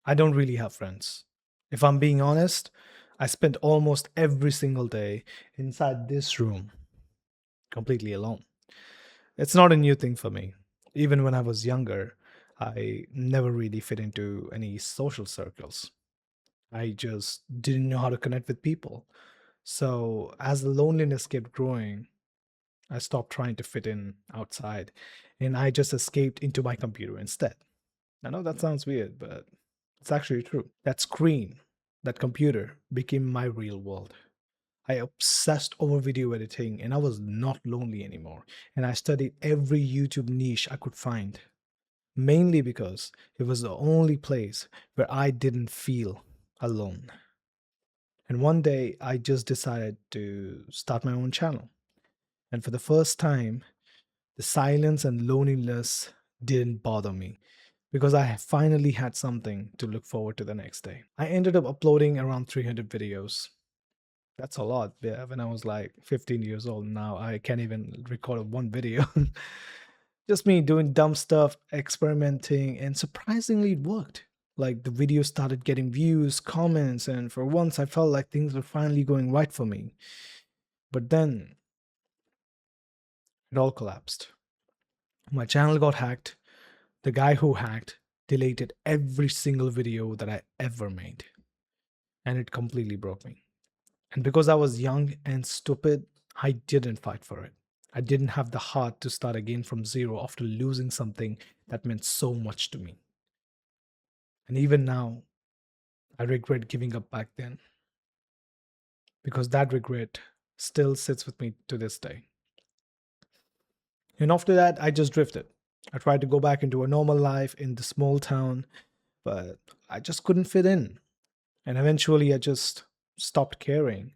I don't really have friends. If I'm being honest, I spent almost every single day inside this room, completely alone. It's not a new thing for me. Even when I was younger, I never really fit into any social circles. I just didn't know how to connect with people. So, as the loneliness kept growing, I stopped trying to fit in outside and I just escaped into my computer instead. I know that sounds weird, but it's actually true. That screen, that computer became my real world. I obsessed over video editing and I was not lonely anymore. And I studied every YouTube niche I could find, mainly because it was the only place where I didn't feel alone. And one day I just decided to start my own channel. And for the first time, the silence and loneliness didn't bother me because I finally had something to look forward to the next day. I ended up uploading around 300 videos. That's a lot. Yeah, when I was like 15 years old, now I can't even record one video. Just me doing dumb stuff, experimenting, and surprisingly, it worked. Like the video started getting views, comments, and for once I felt like things were finally going right for me. But then it all collapsed. My channel got hacked. The guy who hacked deleted every single video that I ever made, and it completely broke me. And because I was young and stupid, I didn't fight for it. I didn't have the heart to start again from zero after losing something that meant so much to me. And even now, I regret giving up back then because that regret still sits with me to this day. And after that, I just drifted. I tried to go back into a normal life in the small town, but I just couldn't fit in. And eventually, I just stopped caring.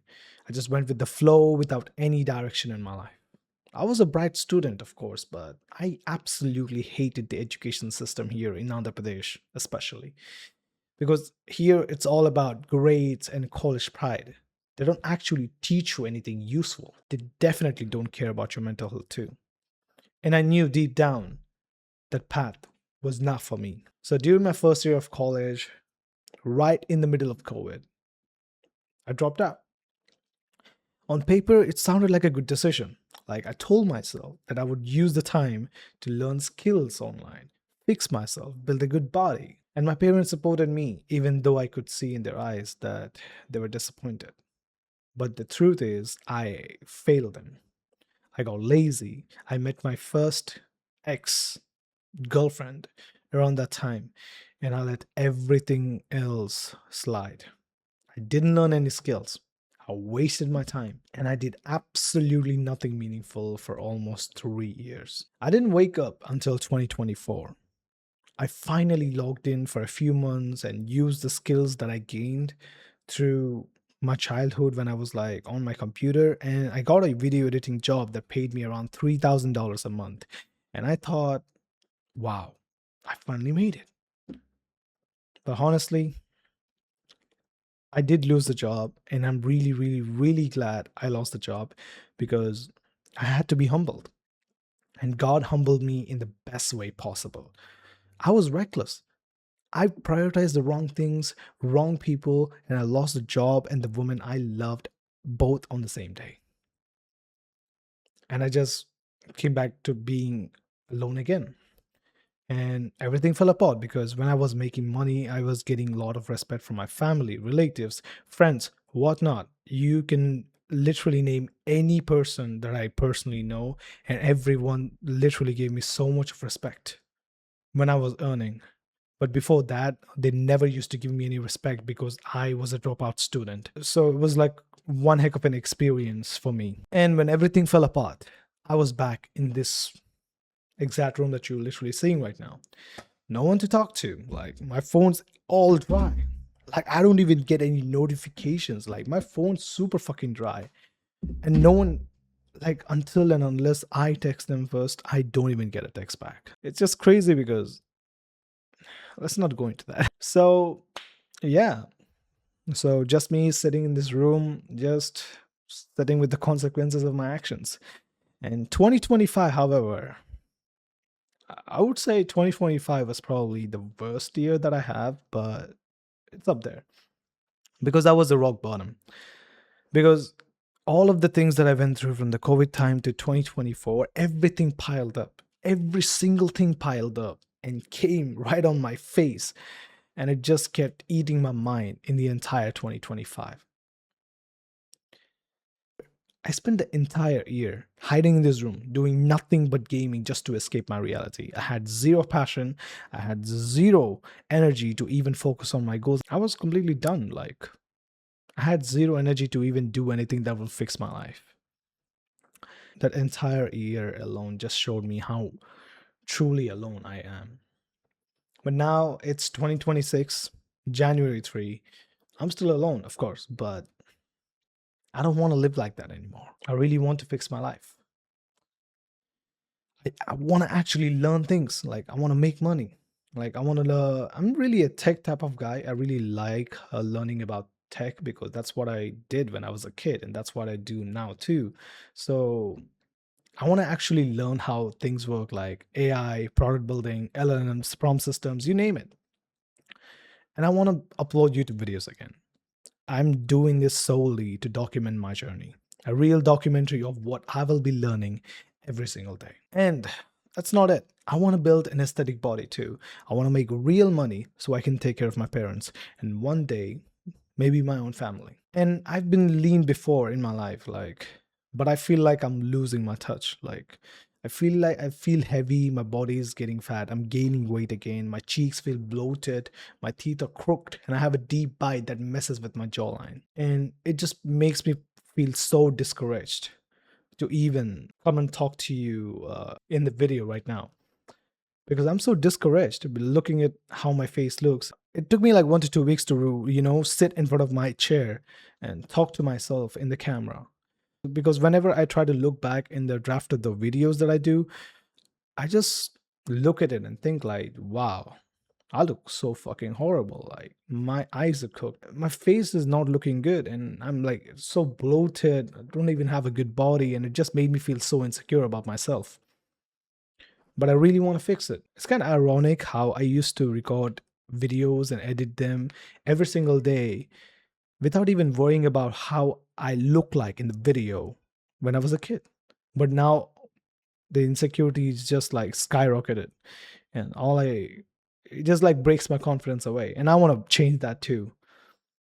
I just went with the flow without any direction in my life. I was a bright student, of course, but I absolutely hated the education system here in Andhra Pradesh, especially because here it's all about grades and college pride. They don't actually teach you anything useful. They definitely don't care about your mental health, too. And I knew deep down that path was not for me. So during my first year of college, right in the middle of COVID, I dropped out. On paper, it sounded like a good decision. Like I told myself that I would use the time to learn skills online, fix myself, build a good body. And my parents supported me, even though I could see in their eyes that they were disappointed. But the truth is, I failed them. I got lazy. I met my first ex girlfriend around that time, and I let everything else slide. I didn't learn any skills. I wasted my time and I did absolutely nothing meaningful for almost 3 years. I didn't wake up until 2024. I finally logged in for a few months and used the skills that I gained through my childhood when I was like on my computer. And I got a video editing job that paid me around $3,000 a month. And I thought, wow, I finally made it. But honestly, I did lose the job, and I'm really, really, really glad I lost the job because I had to be humbled. And God humbled me in the best way possible. I was reckless. I prioritized the wrong things, wrong people, and I lost the job and the woman I loved both on the same day. And I just came back to being alone again. And everything fell apart because when I was making money, I was getting a lot of respect from my family, relatives, friends, whatnot. You can literally name any person that I personally know, and everyone literally gave me so much of respect when I was earning. But before that, they never used to give me any respect because I was a dropout student. So it was like one heck of an experience for me. And when everything fell apart, I was back in this exact room that you're literally seeing right now. No one to talk to. Like my phone's all dry. Like I don't even get any notifications. Like my phone's super fucking dry. And no one, like until and unless I text them first, I don't even get a text back. It's just crazy because let's not go into that. So yeah. So just me sitting in this room, just sitting with the consequences of my actions. And 2025, however, I would say 2025 was probably the worst year that I have, but it's up there because that was the rock bottom. Because all of the things that I went through from the COVID time to 2024, everything piled up. Every single thing piled up and came right on my face. And it just kept eating my mind in the entire 2025. I spent the entire year hiding in this room, doing nothing but gaming just to escape my reality. I had zero passion. I had zero energy to even focus on my goals. I was completely done. Like, I had zero energy to even do anything that will fix my life. That entire year alone just showed me how truly alone I am. But now it's 2026, January 3. I'm still alone, of course, but I don't want to live like that anymore. I really want to fix my life. I want to actually learn things. Like, I want to make money. Like, I want to learn. I'm really a tech type of guy. I really like learning about tech because that's what I did when I was a kid, and that's what I do now too. So, I want to actually learn how things work, like AI, product building, LLMs, prompt systems, you name it. And I want to upload YouTube videos again. I'm doing this solely to document my journey, a real documentary of what I will be learning every single day. And that's not it. I want to build an aesthetic body too. I want to make real money so I can take care of my parents and one day maybe my own family. And I've been lean before in my life, like, but I feel like I'm losing my touch. Like I feel heavy, my body is getting fat, I'm gaining weight again, my cheeks feel bloated, my teeth are crooked, and I have a deep bite that messes with my jawline. And it just makes me feel so discouraged to even come and talk to you in the video right now because I'm so discouraged looking at how my face looks. It took me like 1 to 2 weeks to, sit in front of my chair and talk to myself in the camera. Because whenever I try to look back in the draft of the videos that I do, I just look at it and think like, wow, I look so fucking horrible. Like my eyes are cooked. My face is not looking good. And I'm like so bloated. I don't even have a good body. And it just made me feel so insecure about myself. But I really want to fix it. It's kind of ironic how I used to record videos and edit them every single day without even worrying about how I look like in the video when I was a kid. But now the insecurity is just like skyrocketed. And it just like breaks my confidence away. And I want to change that too,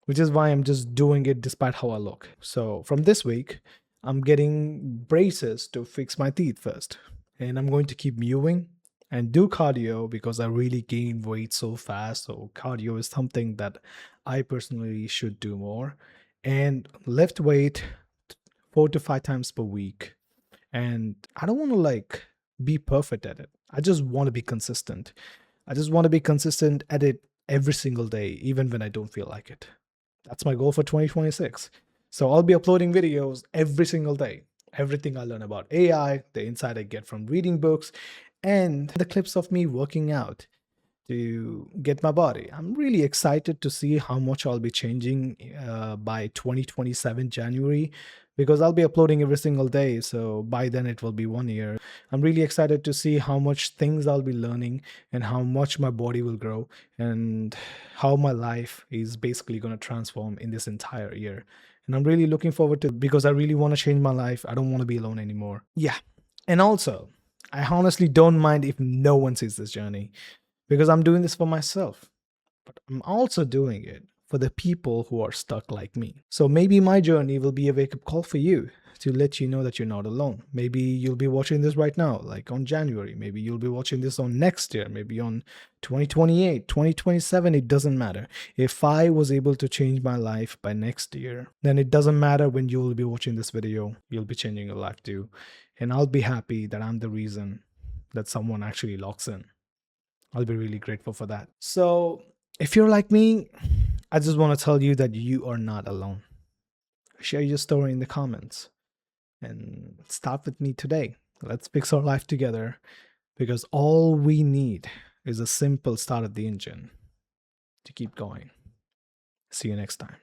which is why I'm just doing it despite how I look. So from this week, I'm getting braces to fix my teeth first. And I'm going to keep mewing and do cardio because I really gained weight so fast. So cardio is something that I personally should do more. And lift weight 4 to 5 times per week. And I don't want to like be perfect at it. I just want to be consistent. I just want to be consistent at it every single day, even when I don't feel like it. That's my goal for 2026. So I'll be uploading videos every single day. Everything I learn about AI, the insight I get from reading books, and the clips of me working out to get my body. I'm really excited to see how much I'll be changing by 2027 January because I'll be uploading every single day. So by then it will be 1 year. I'm really excited to see how much things I'll be learning and how much my body will grow and how my life is basically going to transform in this entire year. And I'm really looking forward to it because I really want to change my life. I don't want to be alone anymore. Yeah. And also, I honestly don't mind if no one sees this journey because I'm doing this for myself, but I'm also doing it for the people who are stuck like me. So maybe my journey will be a wake up call for you to let you know that you're not alone. Maybe you'll be watching this right now, like on January. Maybe you'll be watching this on next year, maybe on 2028, 2027. It doesn't matter. If I was able to change my life by next year, then it doesn't matter when you will be watching this video, you'll be changing your life too. And I'll be happy that I'm the reason that someone actually locks in. I'll be really grateful for that. So, if you're like me, I just want to tell you that you are not alone. Share your story in the comments and start with me today. Let's fix our life together because all we need is a simple start of the engine to keep going. See you next time.